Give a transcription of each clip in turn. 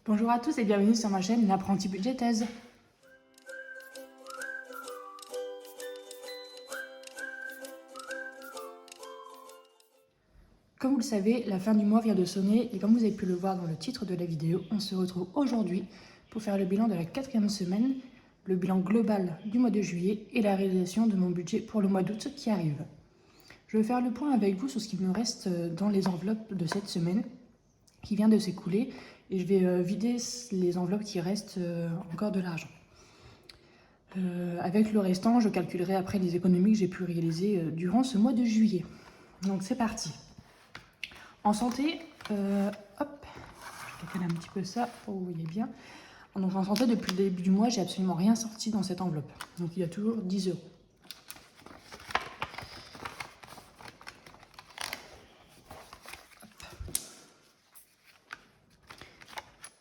Bonjour à tous et bienvenue sur ma chaîne L'Apprentie Budgétaise. Comme vous le savez, la fin du mois vient de sonner et comme vous avez pu le voir dans le titre de la vidéo, on se retrouve aujourd'hui pour faire le bilan de la 4e semaine, le bilan global du mois de juillet et la réalisation de mon budget pour le mois d'août qui arrive. Je vais faire le point avec vous sur ce qu'il me reste dans les enveloppes de cette semaine qui vient de s'écouler et je vais vider les enveloppes qui restent encore de l'argent. Avec le restant, je calculerai après les économies que j'ai pu réaliser durant ce mois de juillet. Donc c'est parti. En santé, hop, je calcule un petit peu ça pour que vous voyez bien. Donc en santé, depuis le début du mois, j'ai absolument rien sorti dans cette enveloppe. Donc il y a toujours 10 €.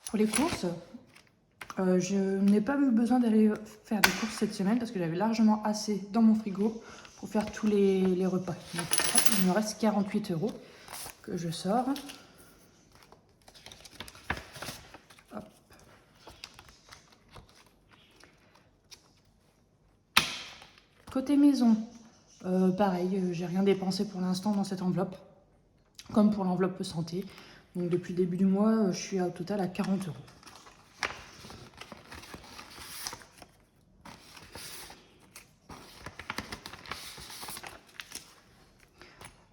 Pour les courses, je n'ai pas eu besoin d'aller faire des courses cette semaine parce que j'avais largement assez dans mon frigo pour faire tous les repas. Donc, hop, il me reste 48 € que je sors. Hop. Côté maison, pareil, j'ai rien dépensé pour l'instant dans cette enveloppe, comme pour l'enveloppe santé. Donc depuis le début du mois, je suis au total à 40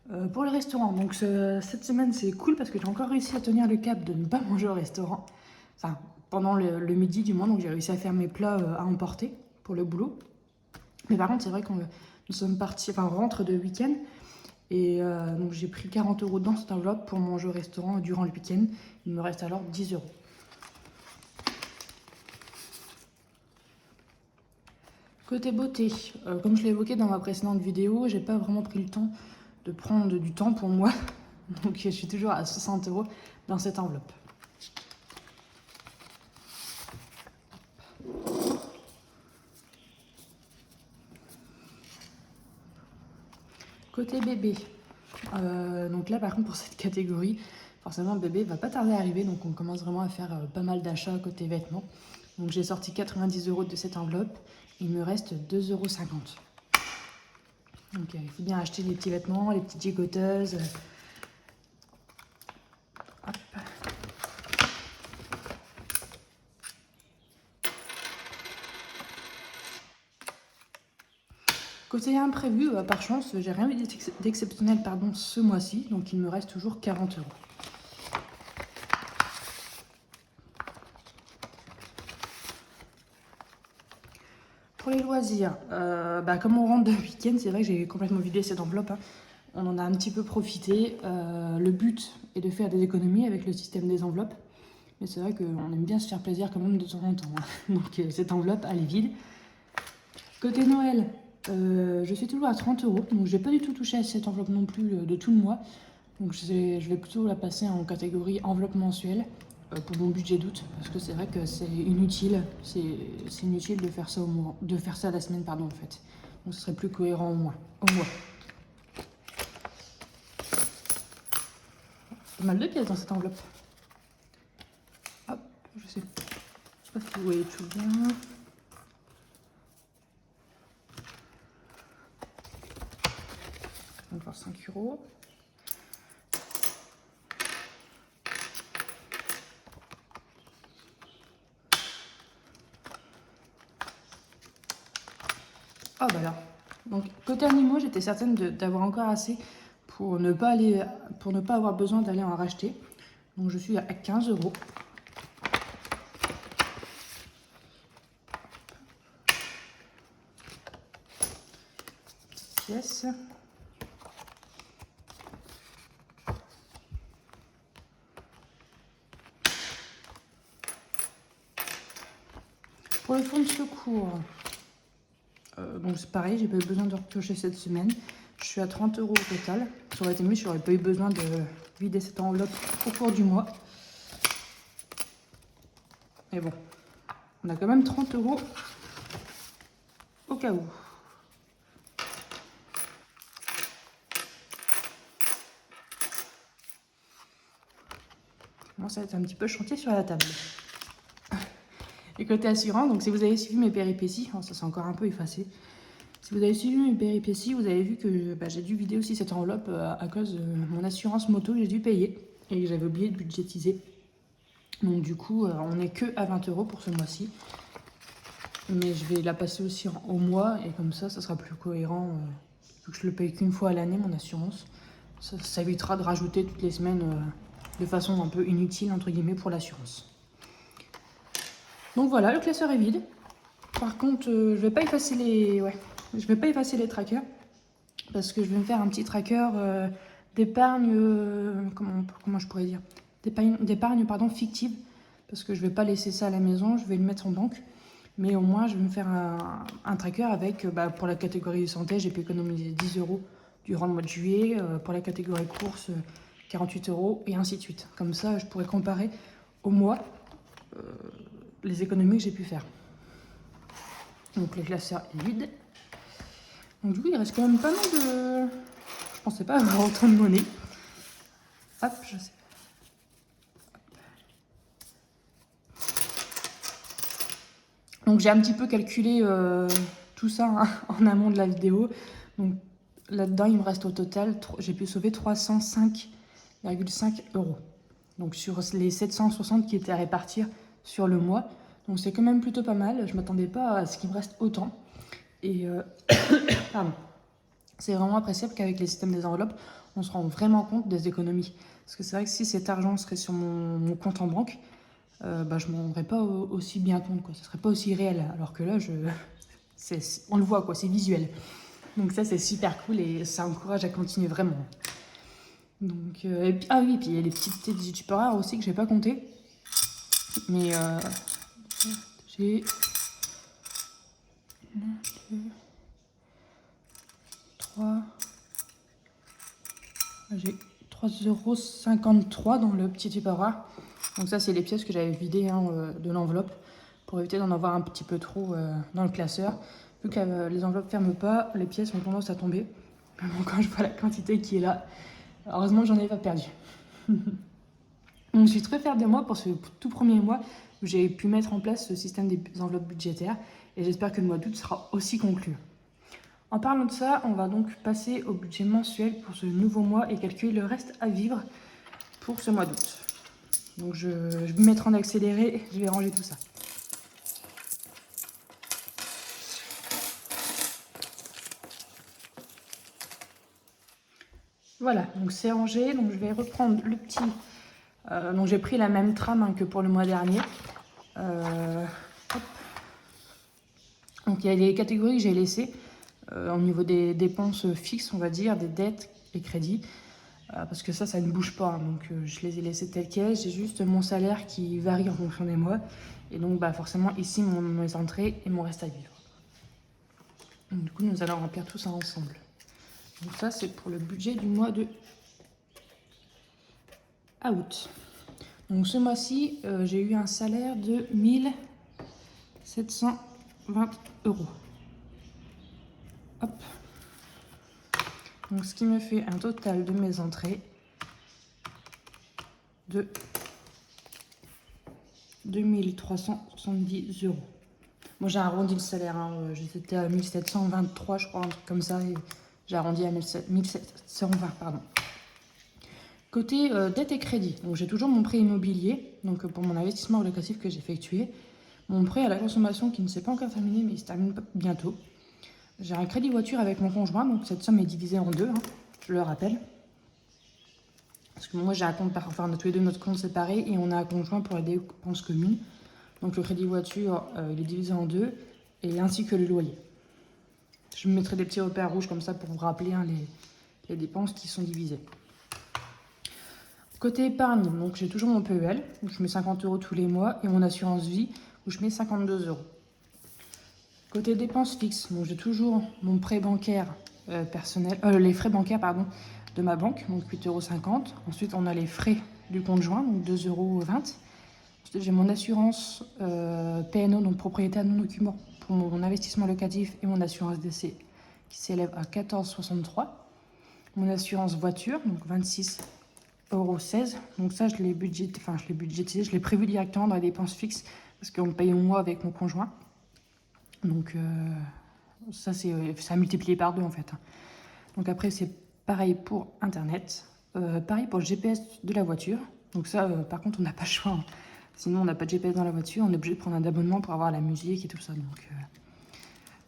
€. Pour le restaurant, donc cette semaine c'est cool parce que j'ai encore réussi à tenir le cap de ne pas manger au restaurant. Enfin, pendant le midi du moins, donc j'ai réussi à faire mes plats à emporter pour le boulot. Mais par contre, c'est vrai que nous sommes partis, enfin on rentre de week-end. Et donc j'ai pris 40 € dans cette enveloppe pour manger au restaurant durant le week-end. Il me reste alors 10 €. Côté beauté, comme je l'ai évoqué dans ma précédente vidéo, j'ai pas vraiment pris le temps de prendre du temps pour moi. Donc je suis toujours à 60 € dans cette enveloppe. Côté bébé, donc là par contre pour cette catégorie, forcément le bébé va pas tarder à arriver, donc on commence vraiment à faire pas mal d'achats côté vêtements. Donc j'ai sorti 90 € de cette enveloppe, il me reste 2,50 €. Donc il faut bien acheter les petits vêtements, les petites gigoteuses. Hop. Côté imprévu, par chance, j'ai rien eu d'exceptionnel ce mois-ci, donc il me reste toujours 40 €. Pour les loisirs, comme on rentre de week-end, c'est vrai que j'ai complètement vidé cette enveloppe. On en a un petit peu profité. Le but est de faire des économies avec le système des enveloppes. Mais c'est vrai qu'on aime bien se faire plaisir quand même de temps en temps. Donc cette enveloppe, elle est vide. Côté Noël, je suis toujours à 30 €. Donc je n'ai pas du tout touché à cette enveloppe non plus de tout le mois. Donc je vais plutôt la passer en catégorie enveloppe mensuelle pour mon budget d'août. Parce que c'est vrai que c'est inutile. C'est inutile de faire ça de faire ça la semaine, pardon, en fait. Donc ce serait plus cohérent au mois. Pas mal de pièces dans cette enveloppe. Hop, je sais pas si vous voyez tout bien. Encore 5 €. Ah bah là. Donc côté animaux, j'étais certaine d'avoir encore assez pour ne pas avoir besoin d'aller en racheter. Donc je suis à 15 €. Pièce. Pour le fonds de secours, donc c'est pareil, j'ai pas eu besoin de repiocher cette semaine. Je suis à 30 € au total. Ça aurait été mieux, j'aurais pas eu besoin de vider cette enveloppe au cours du mois. Mais bon, on a quand même 30 € au cas où. commence à être un petit peu chantier sur la table. Et côté assurance, donc si vous avez suivi mes péripéties, ça c'est encore un peu effacé. Si vous avez suivi mes péripéties, vous avez vu que j'ai dû vider aussi cette enveloppe à cause de mon assurance moto que j'ai dû payer et que j'avais oublié de budgétiser. Donc du coup, on n'est que à 20 € pour ce mois-ci. Mais je vais la passer aussi au mois et comme ça sera plus cohérent. Vu que je le paye qu'une fois à l'année, mon assurance. Ça évitera de rajouter toutes les semaines de façon un peu inutile, entre guillemets, pour l'assurance. Donc voilà, le classeur est vide. Par contre, je vais pas effacer les trackers parce que je vais me faire un petit tracker d'épargne, comment je pourrais dire, d'épargne fictive, parce que je vais pas laisser ça à la maison, je vais le mettre en banque. Mais au moins, je vais me faire un tracker avec, pour la catégorie santé, j'ai pu économiser 10 € durant le mois de juillet. Pour la catégorie course, 48 € et ainsi de suite. Comme ça, je pourrais comparer au mois les économies que j'ai pu faire. Donc le classeur est vide. Donc du coup, il reste quand même pas mal de... Je pensais pas avoir autant de monnaie. Hop, je sais. Donc j'ai un petit peu calculé tout ça en amont de la vidéo. Donc là-dedans, il me reste au total, j'ai pu sauver 305,5 €. Donc sur les 760 qui étaient à répartir sur le mois. Donc c'est quand même plutôt pas mal. Je ne m'attendais pas à ce qu'il me reste autant. Et pardon. C'est vraiment appréciable qu'avec les systèmes des enveloppes, on se rend vraiment compte des économies. Parce que c'est vrai que si cet argent serait sur mon compte en banque, je ne m'en rendrais pas aussi bien compte, quoi. Ce ne serait pas aussi réel. Alors que là, on le voit, quoi, c'est visuel. Donc ça, c'est super cool et ça encourage à continuer vraiment. Donc, et puis il y a les petites têtes youtubeurs rares aussi que je n'ai pas compté. Mais j'ai 1, 2, 3. J'ai 3,53 € dans le petit tupperware. Donc ça, c'est les pièces que j'avais vidées de l'enveloppe pour éviter d'en avoir un petit peu trop dans le classeur. Vu que les enveloppes ne ferment pas, les pièces ont tendance à tomber. Mais bon, quand je vois la quantité qui est là, heureusement, j'en ai pas perdu. Donc, je suis très fière de moi pour ce tout premier mois où j'ai pu mettre en place ce système des enveloppes budgétaires. Et j'espère que le mois d'août sera aussi conclu. En parlant de ça, on va donc passer au budget mensuel pour ce nouveau mois et calculer le reste à vivre pour ce mois d'août. Donc je vais me mettre en accéléré et je vais ranger tout ça. Voilà, donc c'est rangé. Donc je vais reprendre le petit... donc j'ai pris la même trame que pour le mois dernier. Donc il y a les catégories que j'ai laissées au niveau des dépenses fixes, on va dire, des dettes et crédits. Parce que ça ne bouge pas. Donc je les ai laissées telles quelles. J'ai juste mon salaire qui varie en fonction des mois. Et donc forcément ici mes entrées et mon reste à vivre. Donc, du coup nous allons remplir tout ça ensemble. Donc ça c'est pour le budget du mois de août. Donc ce mois-ci j'ai eu un salaire de 1 720 €. Hop. Donc ce qui me fait un total de mes entrées de 2 370 €. Moi j'ai arrondi le salaire, j'étais à 1723 je crois, un truc comme ça, et j'ai arrondi à 1720, pardon. Côté dette et crédit, donc j'ai toujours mon prêt immobilier, donc pour mon investissement locatif que j'ai effectué. Mon prêt à la consommation qui ne s'est pas encore terminé, mais il se termine bientôt. J'ai un crédit voiture avec mon conjoint, donc cette somme est divisée en deux, je le rappelle. Parce que moi j'ai un compte, on a tous les deux notre compte séparé et on a un conjoint pour les dépenses communes. Donc le crédit voiture, il est divisé en deux, et ainsi que le loyer. Je me mettrai des petits repères rouges comme ça pour vous rappeler les dépenses qui sont divisées. Côté épargne, donc j'ai toujours mon PEL, où je mets 50 € tous les mois, et mon assurance vie, où je mets 52 €. Côté dépenses fixes, donc j'ai toujours mon prêt bancaire personnel, les frais bancaires de ma banque, donc 8,50 €. Ensuite, on a les frais du conjoint, donc 2,20 €. Ensuite, j'ai mon assurance PNO, donc propriétaire non occupant, pour mon investissement locatif et mon assurance décès, qui s'élève à 14,63 €. Mon assurance voiture, donc 26 €16. Donc ça, je l'ai budgétisé, je l'ai prévu directement dans les dépenses fixes parce qu'on paye au mois avec mon conjoint. Donc ça, c'est à multiplier par 2 en fait. Donc après, c'est pareil pour Internet, pareil pour le GPS de la voiture. Donc ça, par contre, on n'a pas le choix, hein. Sinon, on n'a pas de GPS dans la voiture, on est obligé de prendre un abonnement pour avoir la musique et tout ça. Donc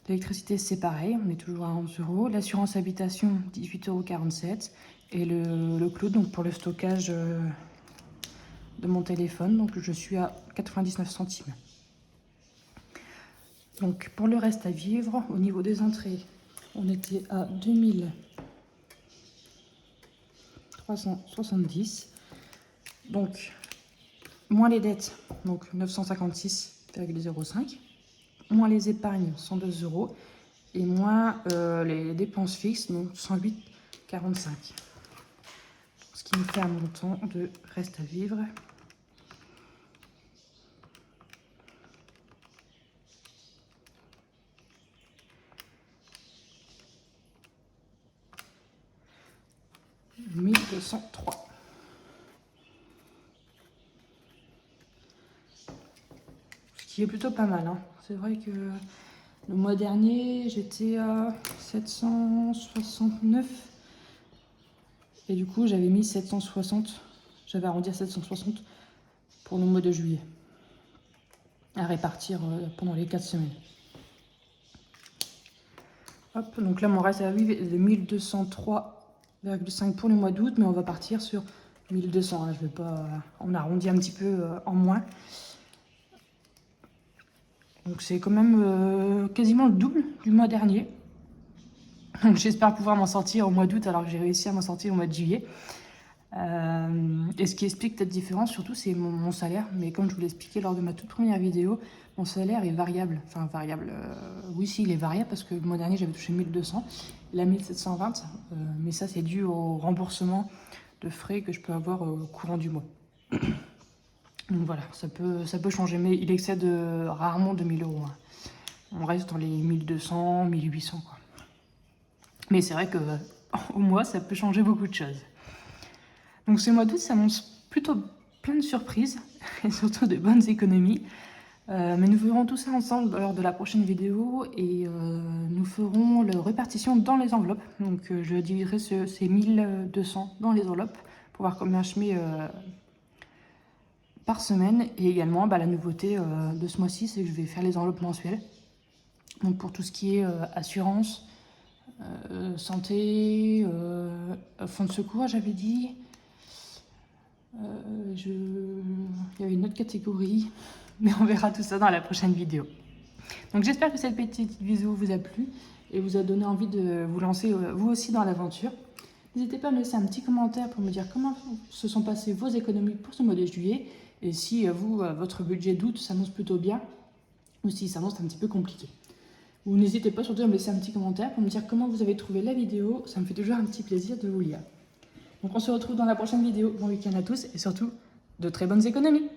l'électricité, c'est pareil, on est toujours à 11 €. L'assurance habitation, 18,47 €. Et le cloud, donc pour le stockage de mon téléphone, donc je suis à 99 centimes. Donc pour le reste à vivre, au niveau des entrées, on était à 2370. Donc moins les dettes, donc 956,05. Moins les épargnes, 102 €. Et moins les dépenses fixes, donc 108,45. Ce qui me fait un montant de reste à vivre. « 1203 ». Ce qui est plutôt pas mal, hein. C'est vrai que le mois dernier, j'étais à 769. Et du coup, j'avais mis 760. J'avais arrondi à 760 pour le mois de juillet. À répartir pendant les 4 semaines. Hop, donc là, mon reste à vivre est de 1203,5 pour le mois d'août, mais on va partir sur 1200. Hein. Je vais pas, on arrondit un petit peu en moins. Donc c'est quand même quasiment le double du mois dernier. Donc j'espère pouvoir m'en sortir au mois d'août alors que j'ai réussi à m'en sortir au mois de juillet. Et ce qui explique cette différence surtout, c'est mon salaire. Mais comme je vous l'ai expliqué lors de ma toute première vidéo, mon salaire est variable. Enfin variable, oui si il est variable parce que le mois dernier j'avais touché 1200, là 1720. Mais ça c'est dû au remboursement de frais que je peux avoir au courant du mois. Donc voilà, ça peut changer, mais il excède rarement 2000 €. Hein. On reste dans les 1200, 1800 quoi. Mais c'est vrai que au mois, ça peut changer beaucoup de choses. Donc ce mois d'août s'annonce plutôt plein de surprises et surtout de bonnes économies. Mais nous verrons tout ça ensemble lors de la prochaine vidéo et nous ferons la répartition dans les enveloppes. Donc je diviserai ces 1200 dans les enveloppes pour voir combien je mets par semaine. Et également la nouveauté de ce mois-ci, c'est que je vais faire les enveloppes mensuelles. Donc pour tout ce qui est assurance, santé, fonds de secours, j'avais dit. Il y avait une autre catégorie, mais on verra tout ça dans la prochaine vidéo. Donc j'espère que cette petite vidéo vous a plu et vous a donné envie de vous lancer vous aussi dans l'aventure. N'hésitez pas à me laisser un petit commentaire pour me dire comment se sont passées vos économies pour ce mois de juillet et si votre budget d'août s'annonce plutôt bien ou si ça s'annonce un petit peu compliqué. Ou n'hésitez pas surtout à me laisser un petit commentaire pour me dire comment vous avez trouvé la vidéo, ça me fait toujours un petit plaisir de vous lire. Donc on se retrouve dans la prochaine vidéo. Bon week-end à tous et surtout de très bonnes économies.